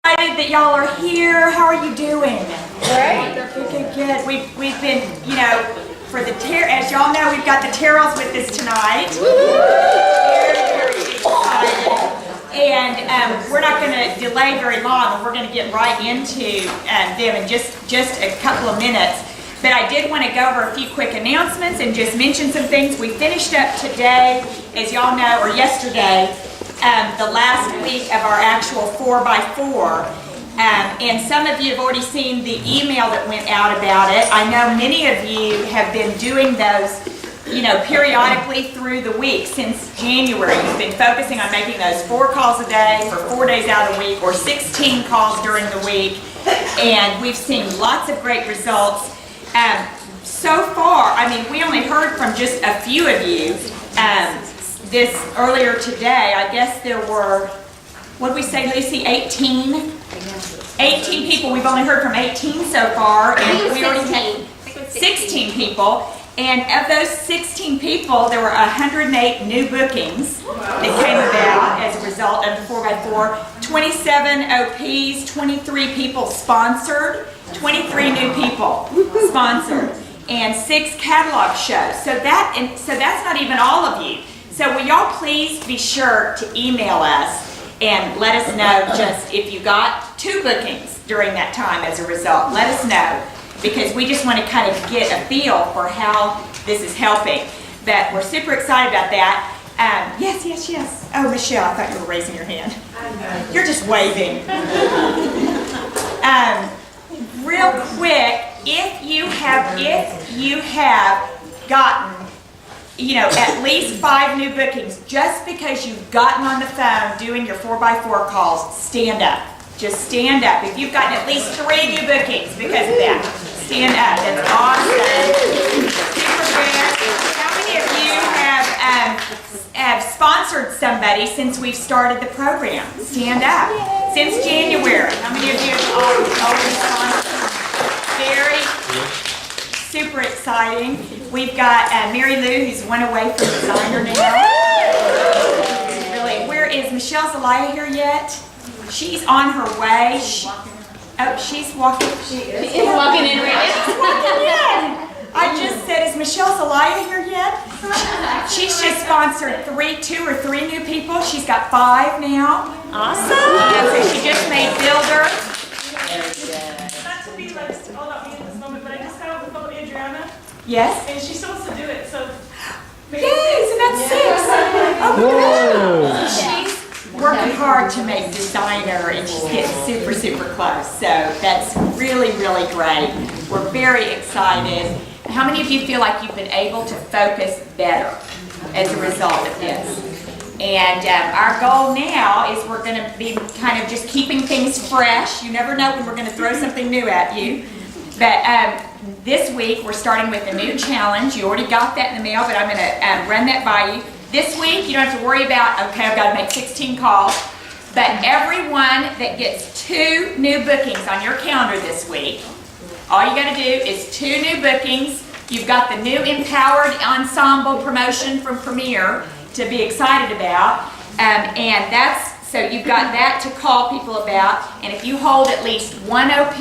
Excited that y'all are here. How are you doing? Great. Good. We've been, for the as y'all know, we've got the Terrells with us tonight. Very excited. And we're not going to delay very long. We're going to get right into them in just a couple of minutes. But I did want to go over a few quick announcements and just mention some things. We finished up today, as y'all know, or yesterday, the last week of our actual 4x4. And some of you have already seen the email that went out about it. I know many of you have been doing those, periodically through the week since January. You've been focusing on making those 4 calls a day for 4 days out of the week or 16 calls during the week. And we've seen lots of great results. So far, we only heard from just a few of you this earlier today. I guess there were, what did we say, Lucy, 18? 18 people. We've only heard from 18 so far. And we already had 16 people. And of those 16 people, there were 108 new bookings that came about as a result of the 4x4. 27 OPs, 23 people sponsored, 23 new people sponsored, and 6 catalog shows. So that's not even all of you. So will y'all please be sure to email us and let us know just if you got 2 bookings during that time as a result. Let us know, because we just want to kind of get a feel for how this is helping. But we're super excited about that. Yes. Oh, Michelle, I thought you were raising your hand. You're just waving. Real quick, if you have gotten, at least 5 new bookings, just because you've gotten on the phone doing your 4x4 calls, stand up. Just stand up. If you've gotten at least 3 new bookings because of that, stand up. That's awesome. Super good. How many of you have sponsored somebody since we've started the program? Stand up. Since January. How many of you have already sponsored? Very super exciting. We've got Mary Lou, who's one away from designer now. Really, where is Michelle Zelaya here yet? She's on her way. She's walking. She's walking in right now. She's walking in. I just said, is Michelle Zelaya here yet? She's just sponsored 2 or 3 new people. She's got 5 now. Awesome. And so she just made Builder. Not to be like all about me in this moment, but I just got off the phone with Adriana. Yes. And she still wants to do it, so maybe Yay, so that's 6. Oh my gosh. She's working hard to make designer, and she's getting super close. So that's really great. We're very excited. How many of you feel like you've been able to focus better as a result of this? And our goal now is we're going to be kind of just keeping things fresh. You never know when we're going to throw something new at you. But this week we're starting with a new challenge. You already got that in the mail, but I'm going to run that by you. This week you don't have to worry about, okay, I've got to make 16 calls. But everyone that gets 2 new bookings on your calendar this week, all you got to do is 2 new bookings. You've got the new Empowered Ensemble promotion from Premier to be excited about, and so you've got that to call people about. And if you hold at least 1 OP,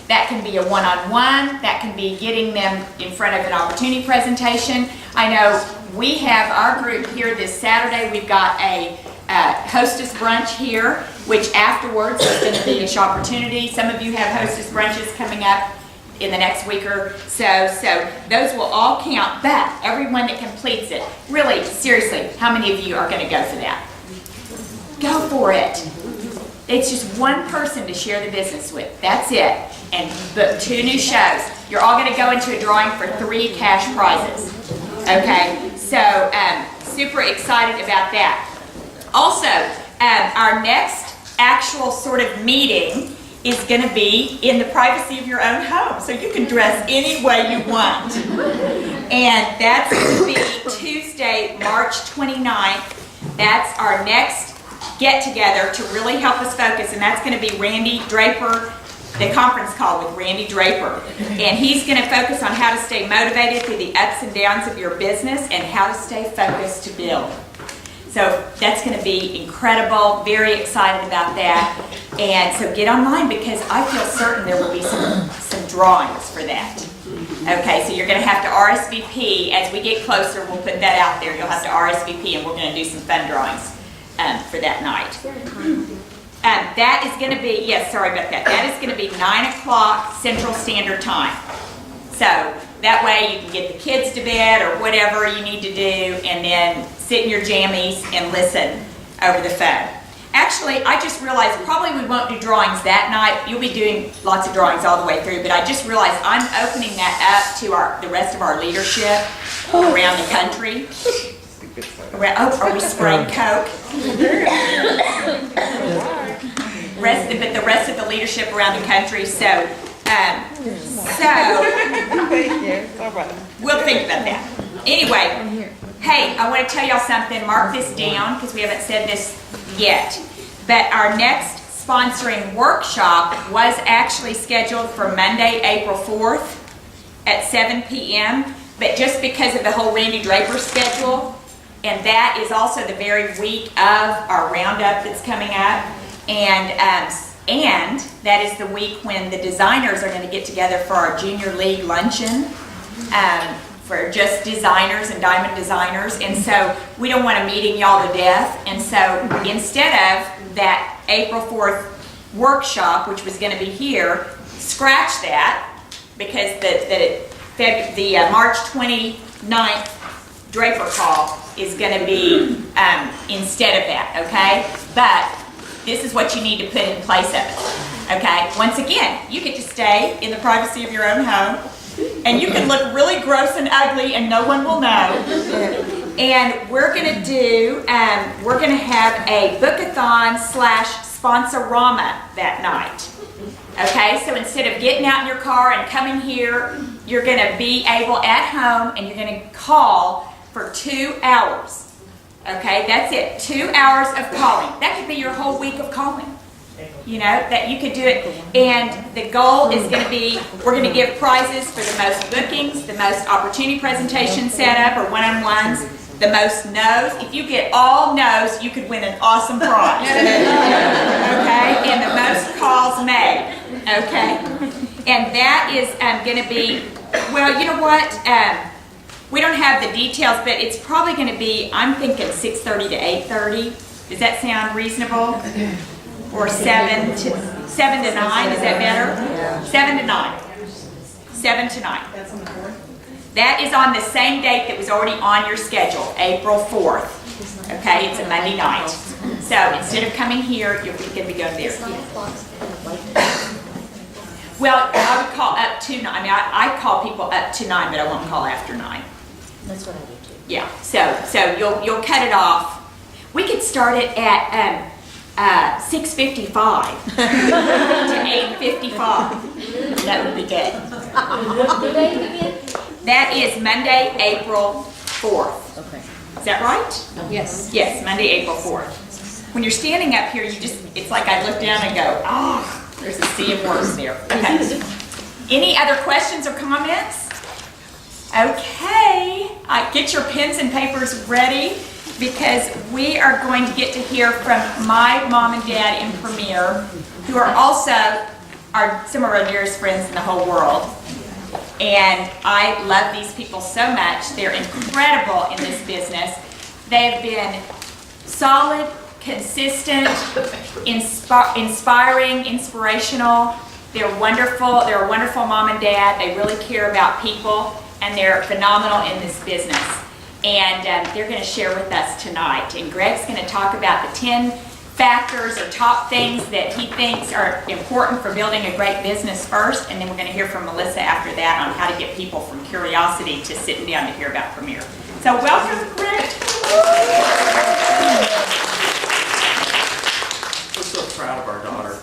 that can be a one-on-one, that can be getting them in front of an opportunity presentation. I know we have our group here this Saturday. We've got a hostess brunch here, which afterwards is going to be a opportunity. Some of you have hostess brunches coming up in the next week or so those will all count. But everyone that completes it, really, seriously, how many of you are going to go for that? Go for it. It's just 1 person to share the business with. That's it. And book 2 new shows. You're all going to go into a drawing for 3 cash prizes. Okay, so super excited about that. Also, our next actual sort of meeting is going to be in the privacy of your own home. So you can dress any way you want. And that's going to be Tuesday, March 29th. That's our next get-together to really help us focus. And that's going to be Randy Draper, the conference call with Randy Draper. And he's going to focus on how to stay motivated through the ups and downs of your business and how to stay focused to build. So that's going to be incredible, very excited about that. And so get online because I feel certain there will be some drawings for that. Okay, so you're going to have to RSVP. As we get closer, we'll put that out there. You'll have to RSVP and we're going to do some fun drawings for that night. That is going to be, yes, sorry about that. That is going to be 9 o'clock Central Standard Time. So that way you can get the kids to bed or whatever you need to do and then sit in your jammies and listen over the phone. Actually, I just realized probably we won't do drawings that night. You'll be doing lots of drawings all the way through, but I just realized I'm opening that up to the rest of our leadership around the country. Are we spraying Coke? But the rest of the leadership around the country. So we'll think about that. Anyway, hey, I want to tell y'all something. Mark this down because we haven't said this yet. But our next sponsoring workshop was actually scheduled for Monday, April 4th at 7 p.m. But just because of the whole Randy Draper schedule, and that is also the very week of our roundup that's coming up, and that is the week when the designers are going to get together for our Junior League luncheon for just designers and diamond designers. And so we don't want to meeting y'all to death. And so instead of that April 4th workshop, which was going to be here, scratch that because the March 29th Draper call is going to be instead of that, okay? But this is what you need to put in place of it, okay? Once again, you get to stay in the privacy of your own home, and you can look really gross and ugly, and no one will know. And we're going to do, we're going to have a book-a-thon / sponsorama that night. Okay, so instead of getting out in your car and coming here, you're going to be able at home, and you're going to call for 2 hours. Okay, that's it. 2 hours of calling. That could be your whole week of calling. You know, that you could do it. And the goal is going to be, we're going to give prizes for the most bookings, the most opportunity presentation set up or one-on-ones, the most no's. If you get all no's, you could win an awesome prize. Okay, and the most calls made. Okay, and that is going to be, well, you know what? We don't have the details, but it's probably going to be, I'm thinking 6:30 to 8:30. Does that sound reasonable? Or 7 to 9, is that better? 7 to 9. 7 to 9. That's on the 4th? That is on the same date that was already on your schedule, April 4th. Okay, it's a Monday night. So instead of coming here, you're going to be going there. Well, I would call up to 9. I mean, I call people up to 9, but I won't call after 9. That's what I do too. Yeah, so you'll cut it off. We could start it at 6:55 to 8:55. That would be good. What date again? That is Monday, April 4th. Okay. Is that right? Yes. Yes, Monday, April 4th. When you're standing up here, it's like I look down and go, oh, there's a sea of words there. Okay. Any other questions or comments? Okay. Get your pens and papers ready, because we are going to get to hear from my mom and dad in Premier, who are also some of our dearest friends in the whole world. And I love these people so much. They're incredible in this business. They have been solid, consistent, inspiring, inspirational. They're wonderful. They're a wonderful mom and dad. They really care about people, and they're phenomenal in this business. And they're going to share with us tonight. And Greg's going to talk about the 10 factors or top things that he thinks are important for building a great business first. And then we're going to hear from Melissa after that on how to get people from curiosity to sitting down to hear about Premier. So welcome, Greg. We're so proud of our daughter.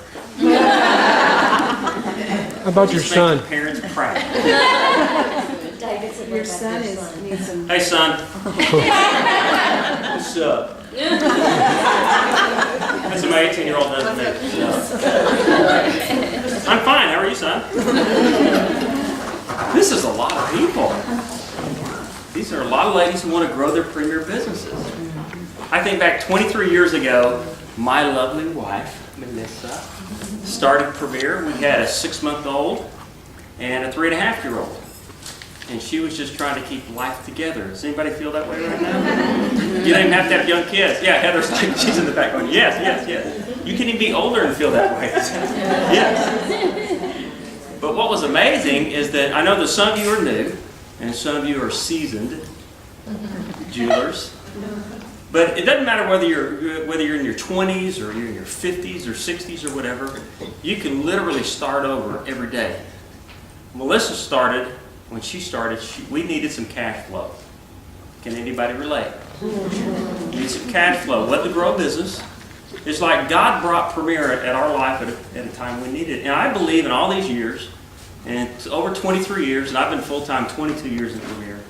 How about your son? Make the parents proud. Your son needs some. Hey, son. What's up? That's my 18-year-old doesn't know. I'm fine. How are you, son? This is a lot of people. These are a lot of ladies who want to grow their premier businesses. I think back 23 years ago, my lovely wife, Melissa, started Premier. We had a 6-month-old and a 3.5-year-old. And she was just trying to keep life together. Does anybody feel that way right now? You don't even have to have young kids. Yeah, Heather's like, she's in the back going, yes, yes, yes. You can even be older and feel that way. Yes. But what was amazing is that I know that some of you are new and some of you are seasoned jewelers. But it doesn't matter whether you're in your 20s or you're in your 50s or 60s or whatever. You can literally start over every day. Melissa started, when she started, we needed some cash flow. Can anybody relate? We need some cash flow. What to grow a business. It's like God brought Premier at our life at a time we needed it. And I believe in all these years, and it's over 23 years, and I've been full-time 22 years in Premier.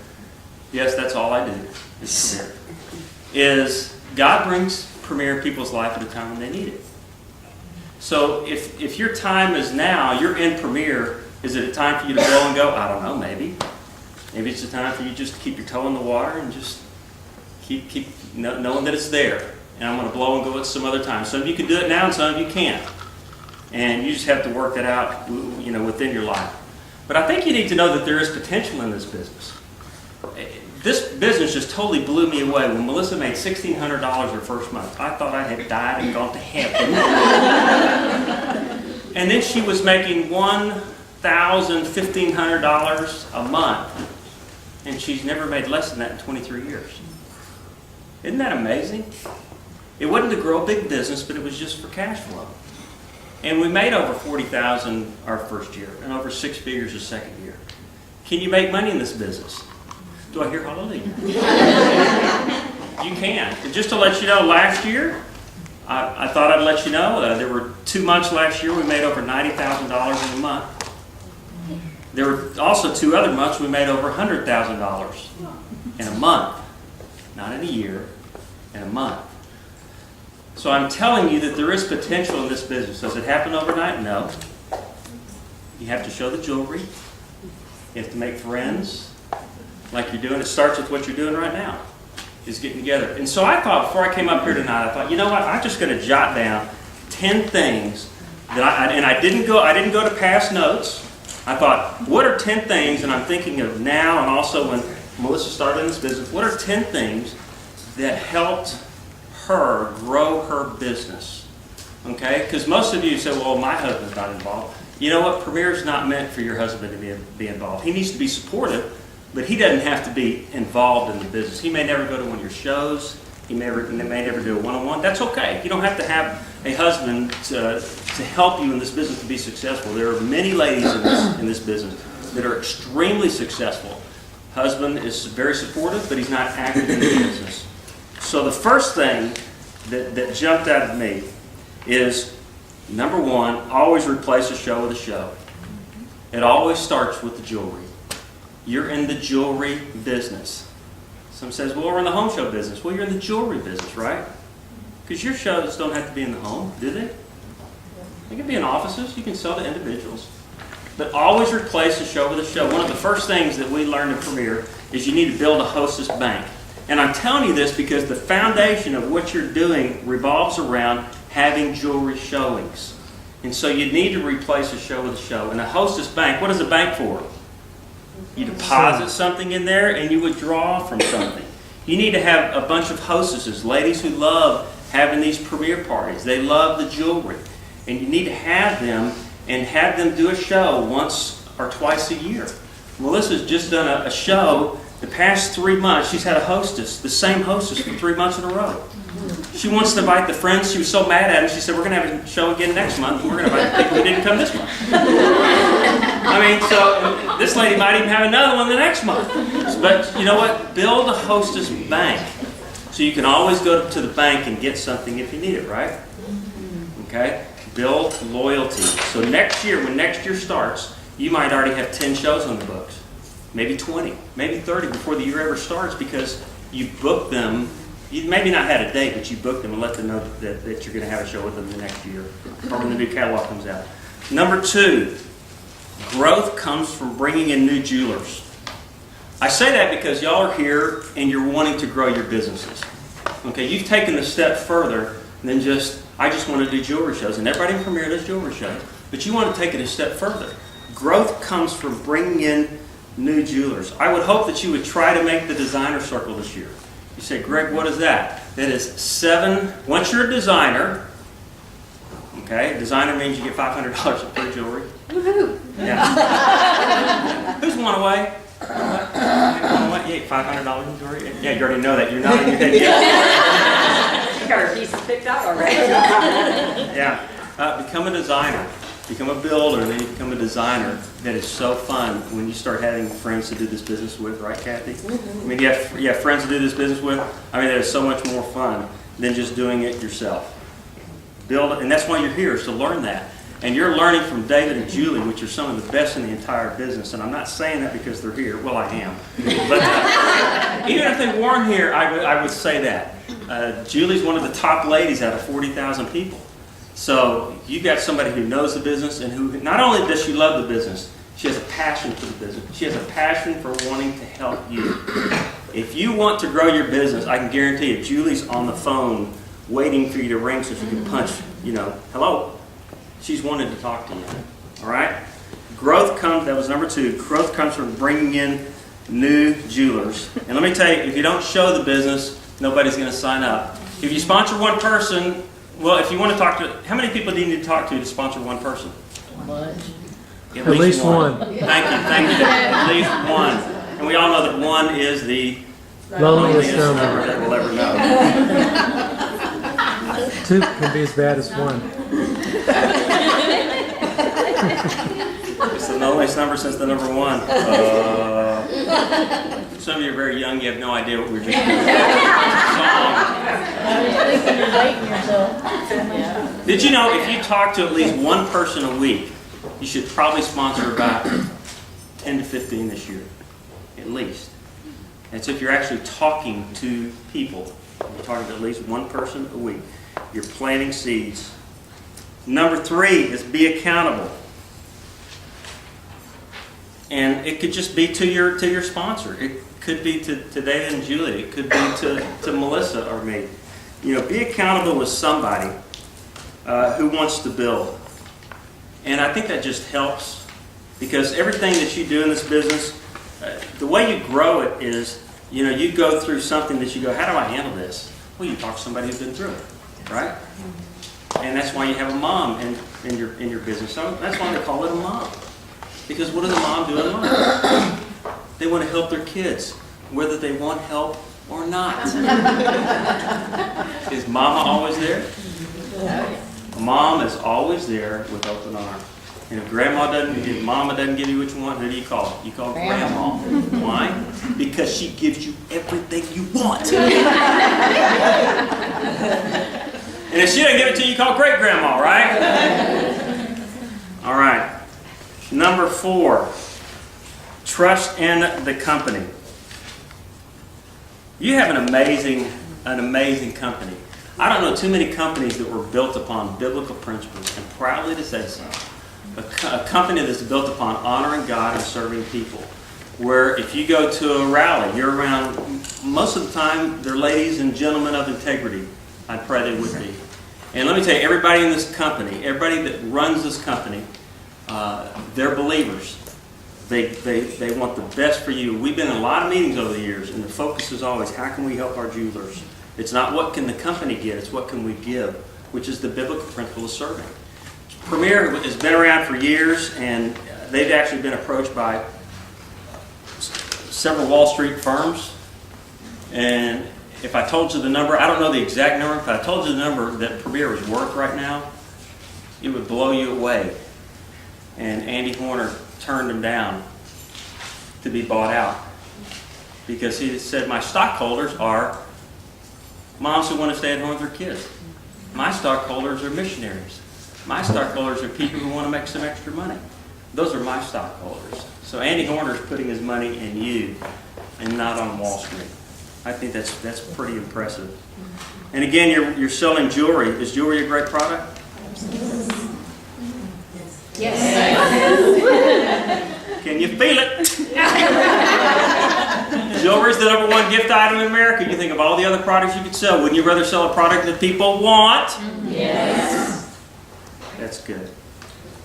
Yes, that's all I do, is Premier. Is God brings Premier in people's life at a time when they need it. So if your time is now, you're in Premier, is it a time for you to blow and go? I don't know, maybe. Maybe it's a time for you just to keep your toe in the water and just keep knowing that it's there. And I'm going to blow and go at some other time. Some of you can do it now and some of you can't. And you just have to work it out, within your life. But I think you need to know that there is potential in this business. This business just totally blew me away. When Melissa made $1,600 her first month, I thought I had died and gone to heaven. And then she was making $1,500 a month. And she's never made less than that in 23 years. Isn't that amazing? It wasn't to grow a big business, but it was just for cash flow. And we made over $40,000 our first year and over 6 figures the second year. Can you make money in this business? Do I hear hallelujah? You can. And just to let you know, last year, I thought I'd let you know, there were 2 months last year we made over $90,000 in a month. There were also 2 other months we made over $100,000 in a month. Not in a year, in a month. So I'm telling you that there is potential in this business. Does it happen overnight? No. You have to show the jewelry. You have to make friends like you're doing. It starts with what you're doing right now, is getting together. And so I thought, before I came up here tonight, I thought, you know what? I'm just going to jot down 10 things that I didn't go to past notes. I thought, what are 10 things, and I'm thinking of now and also when Melissa started in this business, what are 10 things that helped her grow her business? Okay? Because most of you say, well, my husband's not involved. You know what? Premier's not meant for your husband to be involved. He needs to be supportive, but he doesn't have to be involved in the business. He may never go to one of your shows. He may never do a one-on-one. That's okay. You don't have to have a husband to help you in this business to be successful. There are many ladies in this business that are extremely successful. Husband is very supportive, but he's not active in the business. So the first thing that jumped out at me is, number one, always replace a show with a show. It always starts with the jewelry. You're in the jewelry business. Some says, well, we're in the home show business. Well, you're in the jewelry business, right? Because your shows don't have to be in the home, do they? They can be in offices. You can sell to individuals. But always replace a show with a show. One of the first things that we learned in Premier is you need to build a hostess bank. And I'm telling you this because the foundation of what you're doing revolves around having jewelry showings. And so you need to replace a show with a show. And a hostess bank, what is a bank for? You deposit something in there and you withdraw from something. You need to have a bunch of hostesses, ladies who love having these Premier parties. They love the jewelry. And you need to have them and have them do a show once or twice a year. Melissa's just done a show the past 3 months. She's had a hostess, the same hostess for 3 months in a row. She wants to invite the friends. She was so mad at him, she said, we're going to have a show again next month, and we're going to invite the people who didn't come this month. I mean, so this lady might even have another one the next month. But you know what? Build a hostess bank. So you can always go to the bank and get something if you need it, right? Okay? Build loyalty. So next year, when next year starts, you might already have 10 shows on the books. Maybe 20, maybe 30 before the year ever starts because you booked them. You maybe not had a date, but you booked them and let them know that you're going to have a show with them the next year or when the new catalog comes out. Number 2, growth comes from bringing in new jewelers. I say that because y'all are here and you're wanting to grow your businesses. Okay, you've taken a step further than just, I just want to do jewelry shows. And everybody in Premier does jewelry shows. But you want to take it a step further. Growth comes from bringing in new jewelers. I would hope that you would try to make the designer circle this year. You say, Greg, what is that? That is 7, once you're a designer, okay, designer means you get $500 per jewelry. Woohoo! Yeah. Who's one away? You ate $500 in jewelry? Yeah, you already know that. You're nodding your head yes. You got our pieces picked up already. Yeah. Become a designer. Become a builder, and then you become a designer. That is so fun when you start having friends to do this business with, right, Kathy? I mean, you have friends to do this business with. I mean, that is so much more fun than just doing it yourself. Build it, and that's why you're here, is to learn that. And you're learning from David and Julie, which are some of the best in the entire business. And I'm not saying that because they're here. Well, I am. But even if they weren't here, I would say that. Julie's one of the top ladies out of 40,000 people. So you've got somebody who knows the business and who not only does she love the business, she has a passion for the business. She has a passion for wanting to help you. If you want to grow your business, I can guarantee you, Julie's on the phone waiting for you to ring so she can punch, hello. She's wanting to talk to you. All right? Growth comes, that was number 2, growth comes from bringing in new jewelers. And let me tell you, if you don't show the business, nobody's going to sign up. If you sponsor one person, well, if you want to talk to, how many people do you need to talk to sponsor one person? At least one. Thank you. At least one. And we all know that one is the loneliest number that we'll ever know. 2 can be as bad as 1. It's the loneliest number since the number 1. Some of you are very young, you have no idea what we're just doing. Did you know if you talk to at least one person a week, you should probably sponsor about 10 to 15 this year, at least. That's if you're actually talking to people. You're talking to at least one person a week. You're planting seeds. Number 3 is be accountable. And it could just be to your sponsor. It could be to David and Julie. It could be to Melissa or me. Be accountable with somebody who wants to build. And I think that just helps because everything that you do in this business, the way you grow it is, you go through something that you go, how do I handle this? Well, you talk to somebody who's been through it, right? And that's why you have a mom in your business. So that's why they call it a mom. Because what does a mom do in life? They want to help their kids, whether they want help or not. Is Mama always there? Mom is always there with open arms. And if Mama doesn't give you what you want, who do you call? You call Grandma. Why? Because she gives you everything you want. And if she doesn't give it to you, you call Great Grandma, right? All right. Number 4, trust in the company. You have an amazing company. I don't know too many companies that were built upon biblical principles, and proudly to say so. A company that's built upon honoring God and serving people. Where if you go to a rally, you're around, most of the time, they're ladies and gentlemen of integrity. I pray they would be. And let me tell you, everybody in this company, everybody that runs this company, they're believers. They want the best for you. We've been in a lot of meetings over the years, and the focus is always, how can we help our jewelers? It's not what can the company get, it's what can we give, which is the biblical principle of serving. Premier has been around for years, and they've actually been approached by several Wall Street firms. And if I told you the number, I don't know the exact number, if I told you the number that Premier is worth right now, it would blow you away. And Andy Horner turned him down to be bought out because he said, my stockholders are moms who want to stay at home with their kids. My stockholders are missionaries. My stockholders are people who want to make some extra money. Those are my stockholders. So Andy Horner is putting his money in you and not on Wall Street. I think that's pretty impressive. And again, you're selling jewelry. Is jewelry a great product? Yes. Can you feel it? Jewelry is the #1 gift item in America. You think of all the other products you could sell. Wouldn't you rather sell a product that people want? Yes. That's good.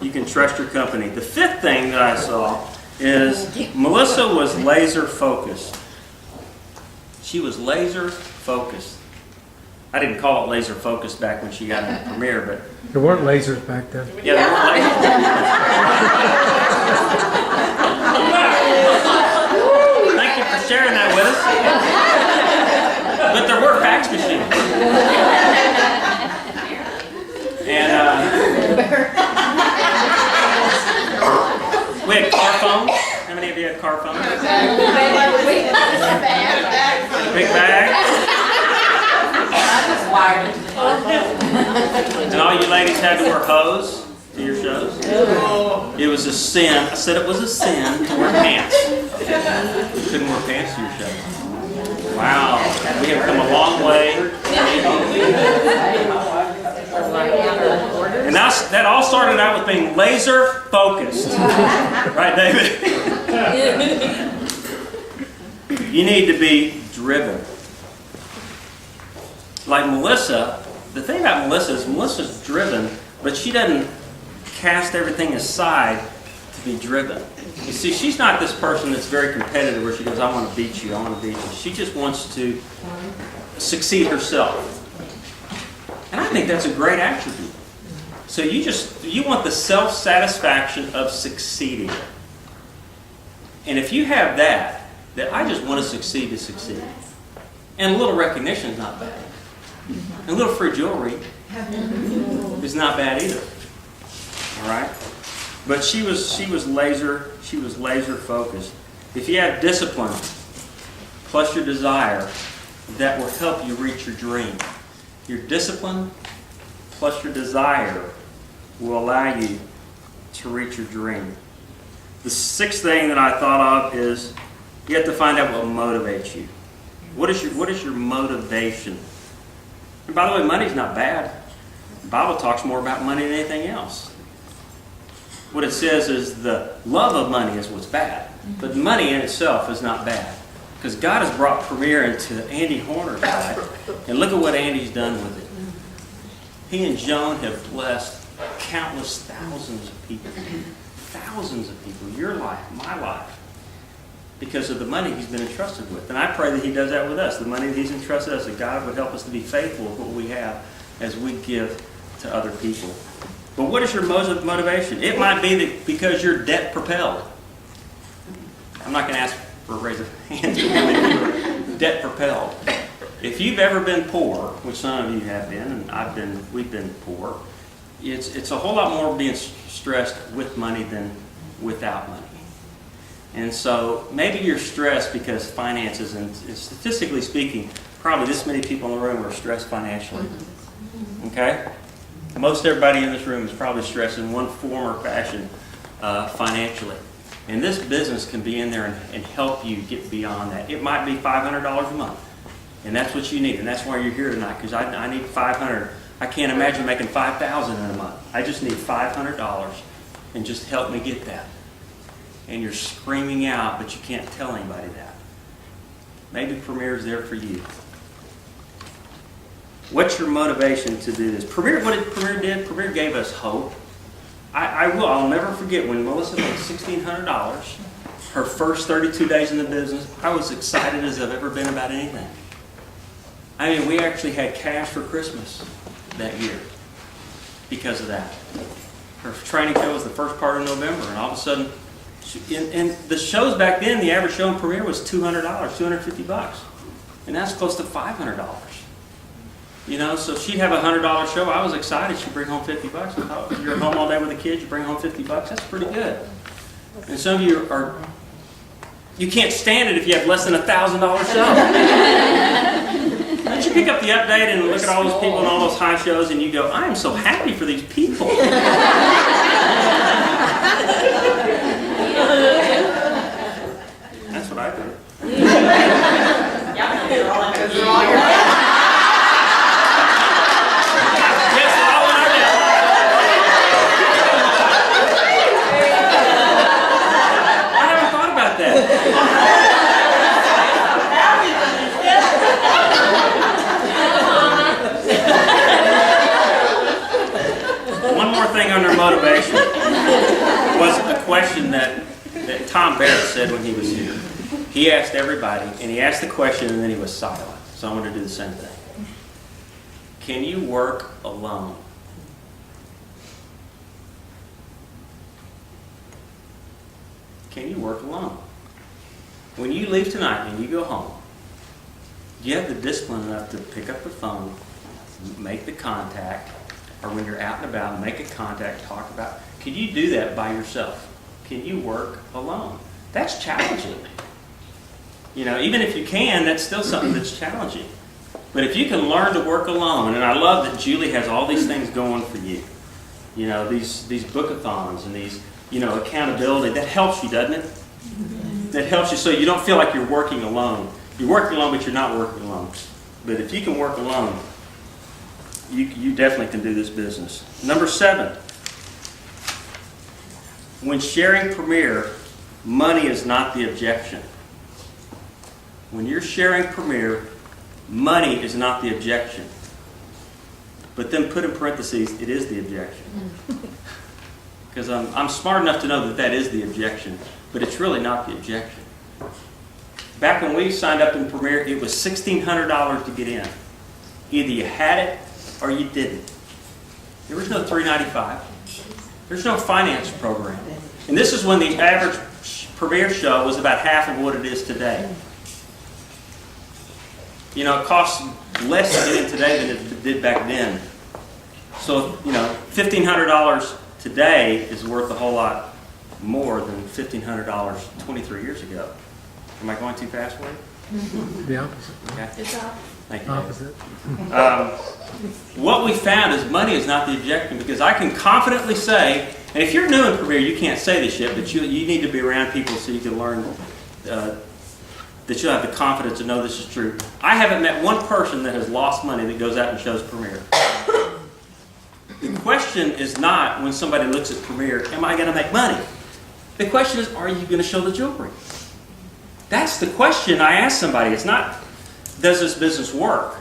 You can trust your company. The 5th thing that I saw is Melissa was laser focused. She was laser focused. I didn't call it laser focused back when she got in the premiere, but There weren't lasers back then. yeah, they weren't lasers. Thank you for sharing that with us. But there were fax machines. And we had car phones. How many of you had car phones? Big bag. And all you ladies had to wear hose to your shows. It was a sin. I said it was a sin to wear pants. You couldn't wear pants to your shows. Wow. We have come a long way. And that all started out with being laser focused. Right, David? You need to be driven. Like Melissa, the thing about Melissa is Melissa's driven, but she doesn't cast everything aside to be driven. You see, she's not this person that's very competitive where she goes, I want to beat you, I want to beat you. She just wants to succeed herself. And I think that's a great attribute. So you want the self-satisfaction of succeeding. And if you have that I just want to succeed to succeed. And a little recognition is not bad. And a little free jewelry is not bad either. All right? But she was laser focused. If you have discipline plus your desire, that will help you reach your dream. Your discipline plus your desire will allow you to reach your dream. The 6th thing that I thought of is you have to find out what motivates you. What is your motivation? And by the way, money's not bad. The Bible talks more about money than anything else. What it says is the love of money is what's bad. But money in itself is not bad. Because God has brought Premier into Andy Horner's life. And look at what Andy's done with it. He and Joan have blessed countless thousands of people. Thousands of people. Your life, my life. Because of the money he's been entrusted with. And I pray that he does that with us. The money that he's entrusted us, that God would help us to be faithful with what we have as we give to other people. But what is your motivation? It might be that because you're debt propelled. I'm not going to ask for a raise of hands. Debt propelled. If you've ever been poor, which some of you have been, and we've been poor, it's a whole lot more being stressed with money than without money. And so maybe you're stressed because finances, and statistically speaking, probably this many people in the room are stressed financially. Okay? Most everybody in this room is probably stressed in one form or fashion financially. And this business can be in there and help you get beyond that. It might be $500 a month. And that's what you need. And that's why you're here tonight, because I need $500. I can't imagine making $5,000 in a month. I just need $500, and just help me get that. And you're screaming out, but you can't tell anybody that. Maybe Premier's there for you. What's your motivation to do this? What did Premier did? Premier gave us hope. I'll never forget when Melissa made $1,600, her first 32 days in the business. I was excited as I've ever been about anything. I mean, we actually had cash for Christmas that year because of that. Her training show was the first part of November, and all of a sudden, and the shows back then, the average show in Premier was $200, $250, and that's close to $500. You know, so she'd have a $100 show. I was excited. She'd bring home $50. I thought, you're at home all day with the kids, you bring home $50. That's pretty good. And some of you you can't stand it if you have less than $1,000 show. Don't you pick up the update and look at all those people and all those high shows and you go, I am so happy for these people. That's what I do. question that Tom Barrett said when he was here. He asked everybody, and he asked the question, and then he was silent. So I'm going to do the same thing. Can you work alone? Can you work alone? When you leave tonight and you go home, do you have the discipline enough to pick up the phone, make the contact, or when you're out and about, make a contact, talk about? Can you do that by yourself? Can you work alone? That's challenging. You know, even if you can, that's still something that's challenging. But if you can learn to work alone, and I love that Julie has all these things going for you. You know, these book-a-thons and these, you know, accountability, that helps you, doesn't it? That helps you so you don't feel like you're working alone. You're working alone, but you're not working alone. But if you can work alone, you definitely can do this business. Number 7, when sharing Premier, money is not the objection. When you're sharing Premier, money is not the objection. But then put in parentheses, it is the objection. Because I'm smart enough to know that that is the objection, but it's really not the objection. Back when we signed up in Premier, it was $1,600 to get in. Either you had it or you didn't. There was no $395. There's no finance program. And this is when the average Premier show was about half of what it is today. You know, it costs less to get in today than it did back then. So, you know, $1,500 today is worth a whole lot more than $1,500 23 years ago. Am I going too fast for you? The opposite. Okay. It's up. Thank you. Opposite. What we found is money is not the objection, because I can confidently say, and if you're new in Premier, you can't say this yet, but you need to be around people so you can learn that you'll have the confidence to know this is true. I haven't met one person that has lost money that goes out and shows Premier. The question is not when somebody looks at Premier, am I going to make money? The question is, are you going to show the jewelry? That's the question I ask somebody. It's not, does this business work?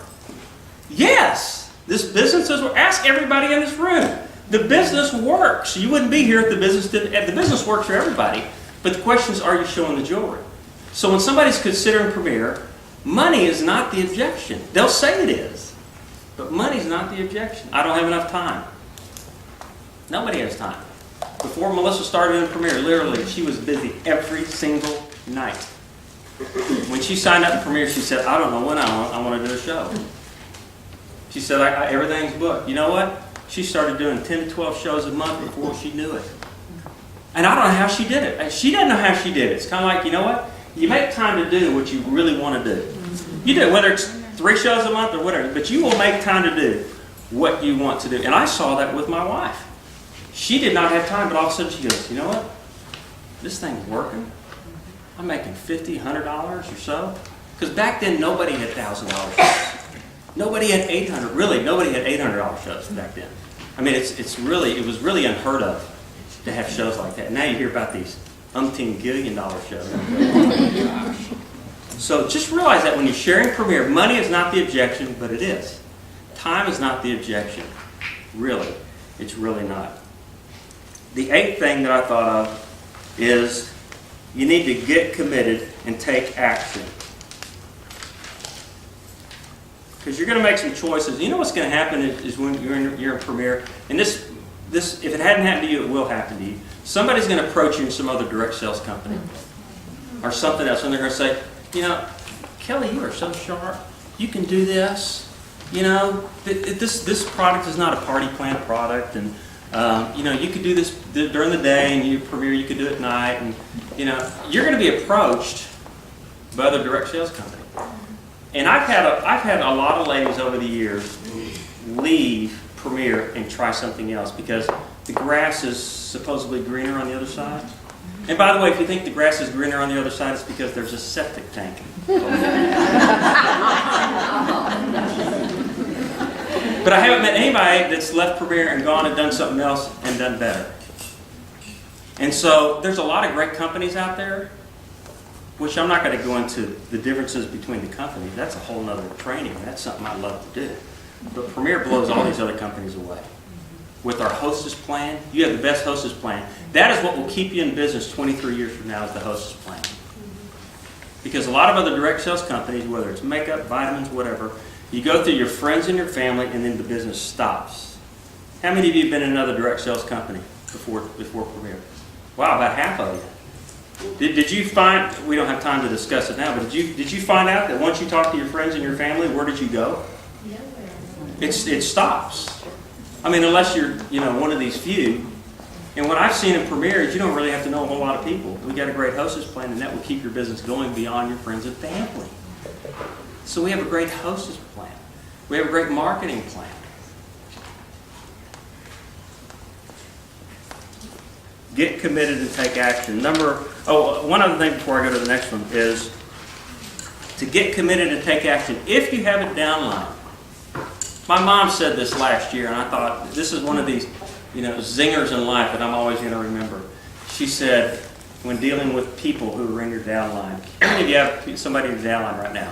Yes, this business does work. Ask everybody in this room. The business works. You wouldn't be here if the business didn't. The business works for everybody. But the question is, are you showing the jewelry? So when somebody's considering Premier, money is not the objection. They'll say it is, but money's not the objection. I don't have enough time. Nobody has time. Before Melissa started in Premier, literally, she was busy every single night. When she signed up in Premier, she said, I don't know when I want to do a show. She said, everything's booked. You know what? She started doing 10 to 12 shows a month before she knew it. And I don't know how she did it. She doesn't know how she did it. It's kind of like, you know what? You make time to do what you really want to do. You do, whether it's 3 shows a month or whatever, but you will make time to do what you want to do. And I saw that with my wife. She did not have time, but all of a sudden she goes, you know what? This thing's working. I'm making $50, $100 or so. Because back then, nobody had $1,000 shows. Nobody had $800. Really, nobody had $800 shows back then. I mean, it was really unheard of to have shows like that. Now you hear about these umpteen $1 shows. So just realize that when you're sharing Premier, money is not the objection, but it is. Time is not the objection. Really, it's really not. The 8th thing that I thought of is you need to get committed and take action. Because you're going to make some choices. You know what's going to happen is when you're in Premier, and this, if it hadn't happened to you, it will happen to you. Somebody's going to approach you in some other direct sales company or something else, and they're going to say, you know, Kelly, you are so sharp. You can do this. You know, this product is not a party plan product, and you know, you could do this during the day, and you Premier, you could do it at night, and you know, you're going to be approached by other direct sales companies. And I've had a lot of ladies over the years leave Premier and try something else because the grass is supposedly greener on the other side. And by the way, if you think the grass is greener on the other side, it's because there's a septic tank. But I haven't met anybody that's left Premier and gone and done something else and done better. And so there's a lot of great companies out there, which I'm not going to go into the differences between the companies. That's a whole other training. That's something I love to do. But Premier blows all these other companies away. with our hostess plan. You have the best hostess plan. That is what will keep you in business 23 years from now, is the hostess plan. Because a lot of other direct sales companies, whether it's makeup, vitamins, whatever, you go through your friends and your family, and then the business stops. How many of you have been in another direct sales company before Premier? Wow, about half of you. Did you find, we don't have time to discuss it now, but did you find out that once you talk to your friends and your family, where did you go? It stops. I mean, unless you're, one of these few. And what I've seen in Premier is you don't really have to know a whole lot of people. We got a great hostess plan, and that will keep your business going beyond your friends and family. So we have a great hostess plan. We have a great marketing plan. Get committed and take action. One other thing before I go to the next one is to get committed and take action. If you have a downline, my mom said this last year, and I thought this is one of these, zingers in life that I'm always going to remember. She said, when dealing with people who are in your downline, how many of you have somebody in your downline right now?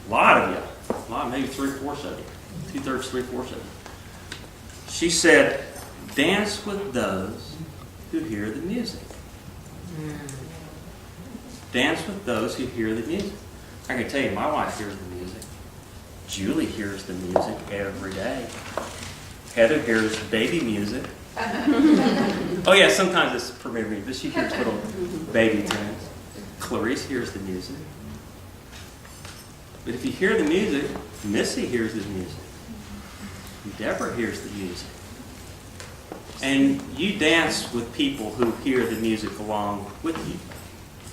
A lot of you. A lot, maybe 3/4 of you. 2/3, 3/4 of you. She said, dance with those who hear the music. Dance with those who hear the music. I can tell you, my wife hears the music. Julie hears the music every day. Heather hears baby music. Oh yeah, sometimes it's Premier music, but she hears little baby tunes. Clarice hears the music. But if you hear the music, Missy hears the music. Deborah hears the music. And you dance with people who hear the music along with you.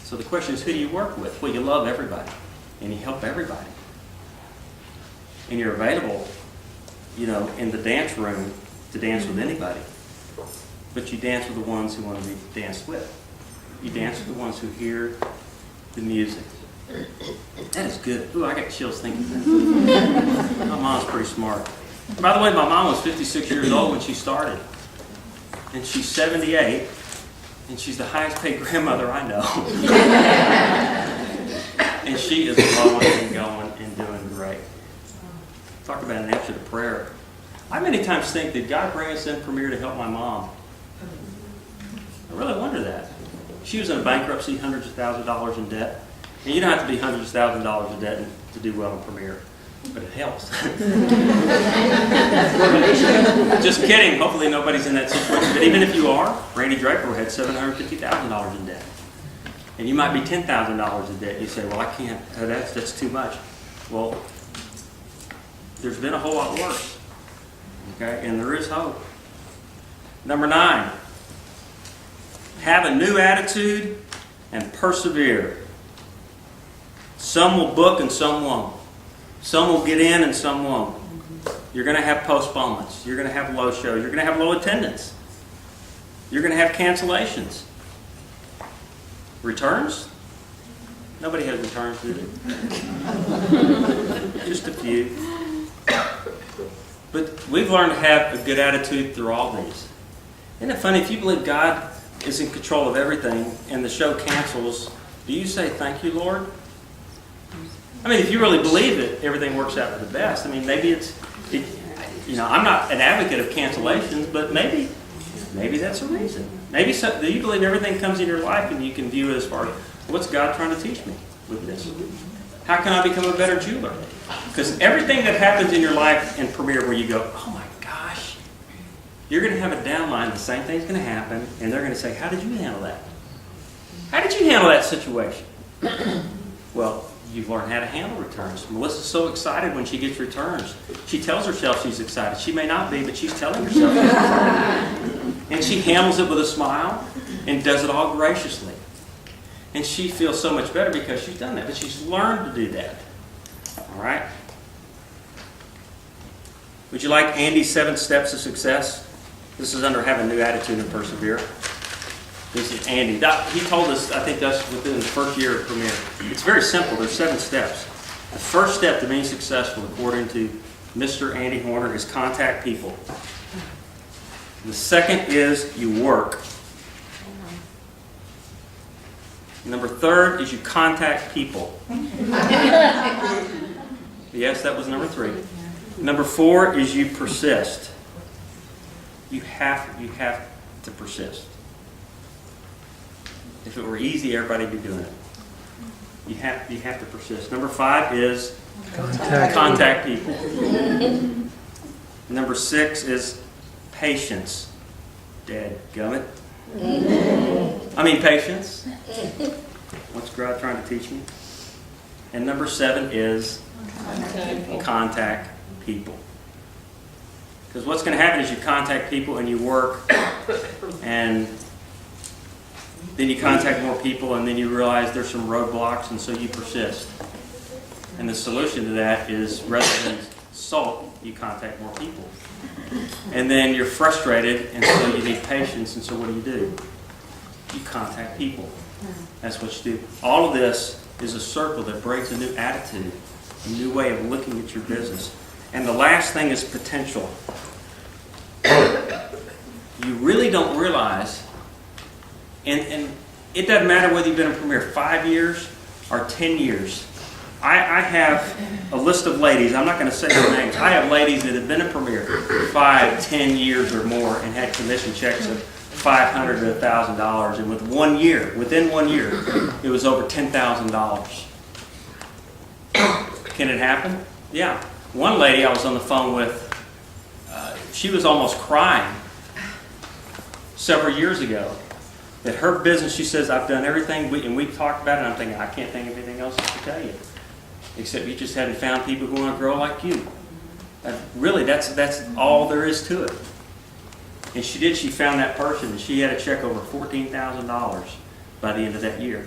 So the question is, who do you work with? Well, you love everybody, and you help everybody. And you're available, in the dance room to dance with anybody. But you dance with the ones who want to be danced with. You dance with the ones who hear the music. That is good. Ooh, I got chills thinking that. My mom's pretty smart. By the way, my mom was 56 years old when she started. And she's 78, and she's the highest paid grandmother I know. And she is blowing and going and doing great. Talk about an answer to prayer. I many times think, did God bring us in Premier to help my mom? I really wonder that. She was in bankruptcy, hundreds of thousands of dollars in debt. And you don't have to be hundreds of thousands of dollars in debt to do well in Premier. But it helps. Just kidding. Hopefully nobody's in that situation. But even if you are, Randy Draper had $750,000 in debt. And you might be $10,000 in debt. You say, well, I can't. That's too much. Well, there's been a whole lot worse. Okay? And there is hope. Number 9. Have a new attitude and persevere. Some will book and some won't. Some will get in and some won't. You're going to have postponements. You're going to have low shows. You're going to have low attendance. You're going to have cancellations. Returns? Nobody has returns, do they? Just a few. But we've learned to have a good attitude through all these. Isn't it funny? If you believe God is in control of everything and the show cancels, do you say, thank you, Lord? I mean, if you really believe it, everything works out for the best. I mean, maybe I'm not an advocate of cancellations, but maybe that's a reason. Maybe do you believe everything comes in your life and you can view it as far as, what's God trying to teach me with this? How can I become a better jeweler? Because everything that happens in your life in Premier where you go, oh my gosh, you're going to have a downline, the same thing's going to happen, and they're going to say, how did you handle that? How did you handle that situation? Well, you've learned how to handle returns. Melissa's so excited when she gets returns. She tells herself she's excited. She may not be, but she's telling herself she's excited. And she handles it with a smile and does it all graciously. And she feels so much better because she's done that. But she's learned to do that. All right? Would you like Andy's 7 steps to success? This is under have a new attitude and persevere. This is Andy. He told us, I think that's within the first year of Premier. It's very simple. There's 7 steps. The first step to being successful, according to Mr. Andy Horner, is contact people. The second is you work. Number 3 is you contact people. Yes, that was number 3. Number 4 is you persist. You have to persist. If it were easy, everybody would be doing it. You have to persist. Number 5 is contact people. Number 6 is patience. Dadgummit. Patience. What's God trying to teach me? And number 7 is contact people. Because what's going to happen is you contact people and you work, and then you contact more people, and then you realize there's some roadblocks, and so you persist. And the solution to that is, rather than sulk, you contact more people. And then you're frustrated, and so you need patience, and so what do? You contact people. That's what you do. All of this is a circle that brings a new attitude, a new way of looking at your business. And the last thing is potential. You really don't realize, and it doesn't matter whether you've been a Premier 5 years or 10 years. I have a list of ladies, I'm not going to say their names. I have ladies that have been a Premier 5, 10 years or more and had commission checks of $500 to $1,000, and within 1 year, it was over $10,000. Can it happen? Yeah. One lady I was on the phone with, she was almost crying several years ago that her business, she says, I've done everything, and we talked about it, and I'm thinking, I can't think of anything else to tell you, except you just haven't found people who want to grow like you. Really, that's all there is to it. And she did. She found that person, and she had a check over $14,000 by the end of that year.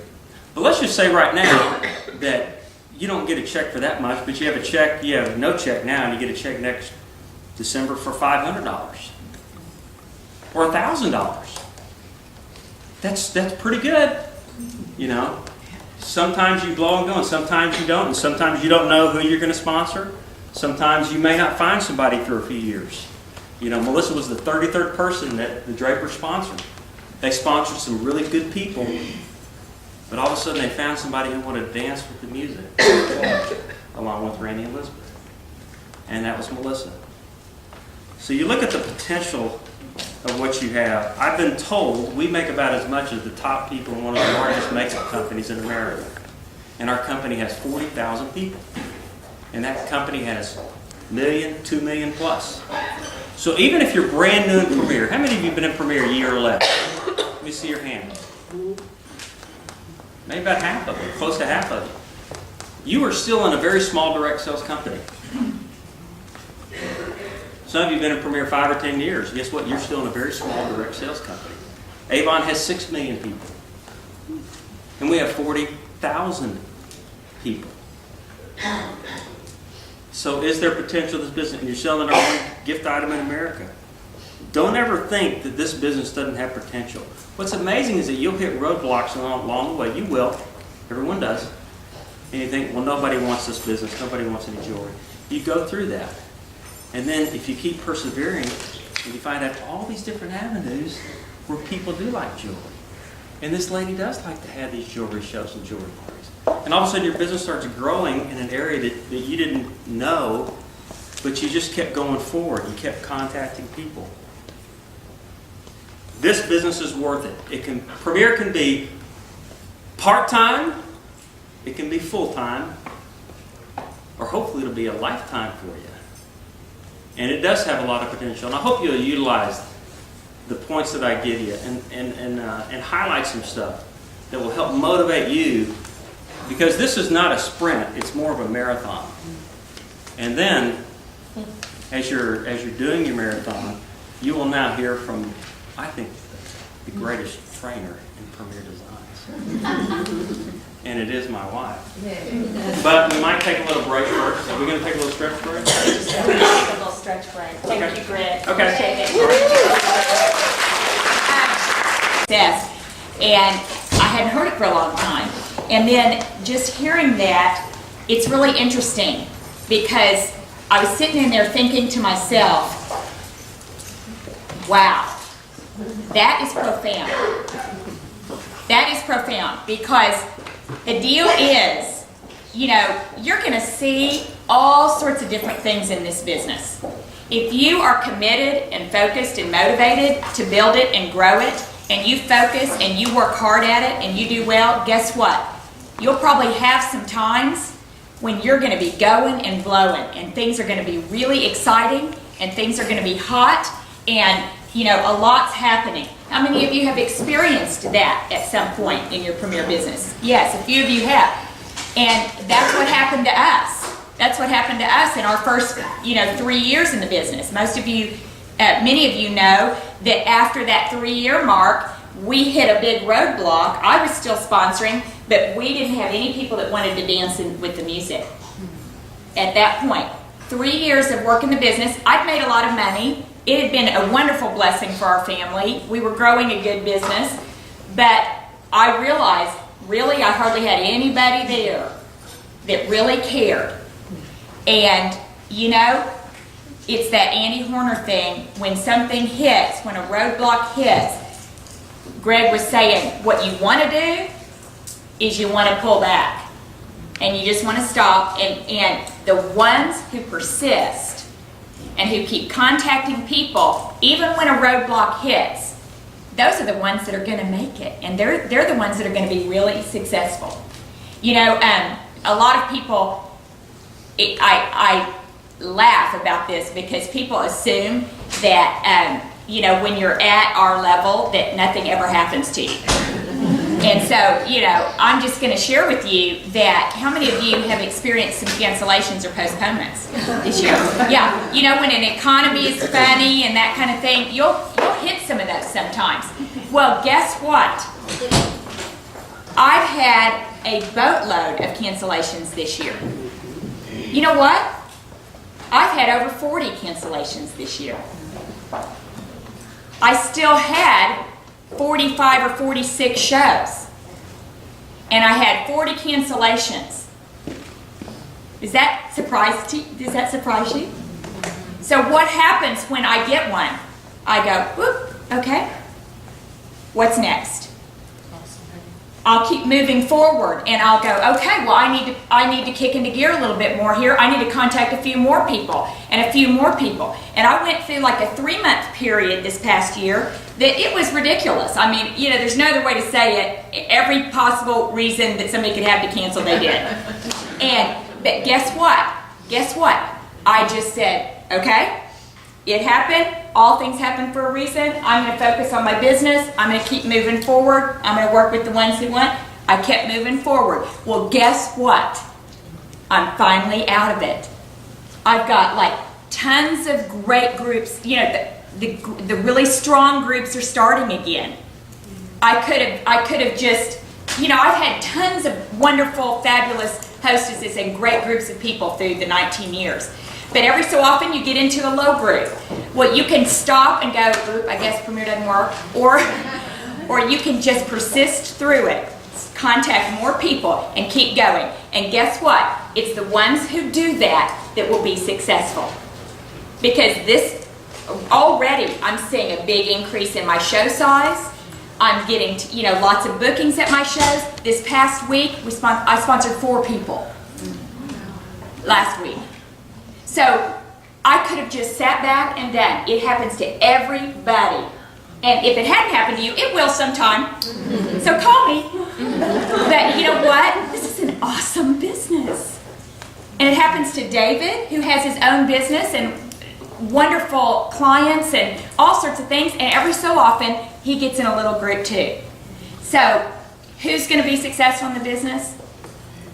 But let's just say right now that you don't get a check for that much, but you have a check, you have no check now, and you get a check next December for $500 or $1,000. That's pretty good, you know. Sometimes you blow and go, and sometimes you don't, and sometimes you don't know who you're going to sponsor. Sometimes you may not find somebody for a few years. You know, Melissa was the 33rd person that the Draper sponsored. They sponsored some really good people, but all of a sudden they found somebody who wanted to dance with the music, along with Randy and Elizabeth. And that was Melissa. So you look at the potential of what you have. I've been told we make about as much as the top people in one of the largest makeup companies in America. And our company has 40,000 people. And that company has $1 million, $2 million plus. So even if you're brand new in Premier, how many of you have been in Premier a year or less? Let me see your hand. Maybe about half of you, close to half of you. You are still in a very small direct sales company. Some of you have been in Premier 5 or 10 years. Guess what? You're still in a very small direct sales company. Avon has 6 million people. And we have 40,000 people. So is there potential in this business? And you're selling our one gift item in America. Don't ever think that this business doesn't have potential. What's amazing is that you'll hit roadblocks along the way. You will. Everyone does. And you think, well, nobody wants this business. Nobody wants any jewelry. You go through that. And then if you keep persevering, and you find out all these different avenues where people do like jewelry. And this lady does like to have these jewelry shows and jewelry parties. And all of a sudden your business starts growing in an area that you didn't know, but you just kept going forward. You kept contacting people. This business is worth it. Premier can be part-time, it can be full-time, or hopefully it'll be a lifetime for you. And it does have a lot of potential. And I hope you'll utilize the points that I give you and highlight some stuff that will help motivate you, because this is not a sprint, it's more of a marathon. And then as you're doing your marathon, you will now hear from, I think, the greatest trainer in Premier Designs. And it is my wife. But we might take a little break first. Are we going to take a little stretch break? Just a little stretch break. Thank you, Greg. Okay. Appreciate it. And I hadn't heard it for a long time. And then just hearing that, it's really interesting, because I was sitting in there thinking to myself, wow, that is profound. That is profound, because the deal is, you know, you're going to see all sorts of different things in this business. If you are committed and focused and motivated to build it and grow it, and you focus and you work hard at it and you do well, guess what? You'll probably have some times when you're going to be going and blowing, and things are going to be really exciting, and things are going to be hot, and a lot's happening. How many of you have experienced that at some point in your premier business? Yes, a few of you have. And that's what happened to us. That's what happened to us in our first, 3 years in the business. Most of you, many of you know that after that 3-year mark, we hit a big roadblock. I was still sponsoring, but we didn't have any people that wanted to dance with the music at that point. 3 years of working the business. I'd made a lot of money. It had been a wonderful blessing for our family. We were growing a good business, but I realized, really, I hardly had anybody there that really cared. And, it's that Andy Horner thing. When something hits, when a roadblock hits, Greg was saying, what you want to do is you want to pull back. And you just want to stop. And the ones who persist and who keep contacting people, even when a roadblock hits, those are the ones that are going to make it. And they're the ones that are going to be really successful. A lot of people, I laugh about this because people assume that, when you're at our level, that nothing ever happens to you. And so, I'm just going to share with you that how many of you have experienced some cancellations or postponements this year? Yeah, when an economy is funny and that kind of thing, you'll hit some of those sometimes. Well, guess what? I've had a boatload of cancellations this year. You know what? I've had over 40 cancellations this year. I still had 45 or 46 shows. And I had 40 cancellations. Does that surprise you? So what happens when I get one? I go, whoop, okay. What's next? I'll keep moving forward and I'll go, okay, well I need to kick into gear a little bit more here. I need to contact a few more people and a few more people. And I went through like a 3-month period this past year that it was ridiculous. I mean, there's no other way to say it. Every possible reason that somebody could have to cancel, they did. But guess what? I just said, okay, it happened. All things happen for a reason. I'm going to focus on my business. I'm going to keep moving forward. I'm going to work with the ones who want. I kept moving forward. Well, guess what? I'm finally out of it. I've got like tons of great groups. The really strong groups are starting again. I could have just, I've had tons of wonderful, fabulous hostesses and great groups of people through the 19 years. But every so often you get into a low group. Well, you can stop and go, oop, I guess Premier doesn't work. Or you can just persist through it. Contact more people and keep going. And guess what? It's the ones who do that that will be successful. Because already I'm seeing a big increase in my show size. I'm getting lots of bookings at my shows. This past week, I sponsored 4 people last week. So I could have just sat back and done. It happens to everybody. And if it hadn't happened to you, it will sometime. So call me. But you know what? This is an awesome business. And it happens to David, who has his own business and wonderful clients and all sorts of things. And every so often, he gets in a little group too. So who's going to be successful in the business?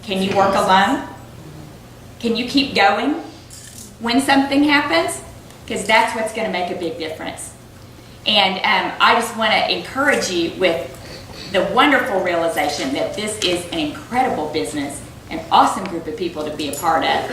Can you work alone? Can you keep going when something happens? Because that's what's going to make a big difference. And I just want to encourage you with the wonderful realization that this is an incredible business, an awesome group of people to be a part of.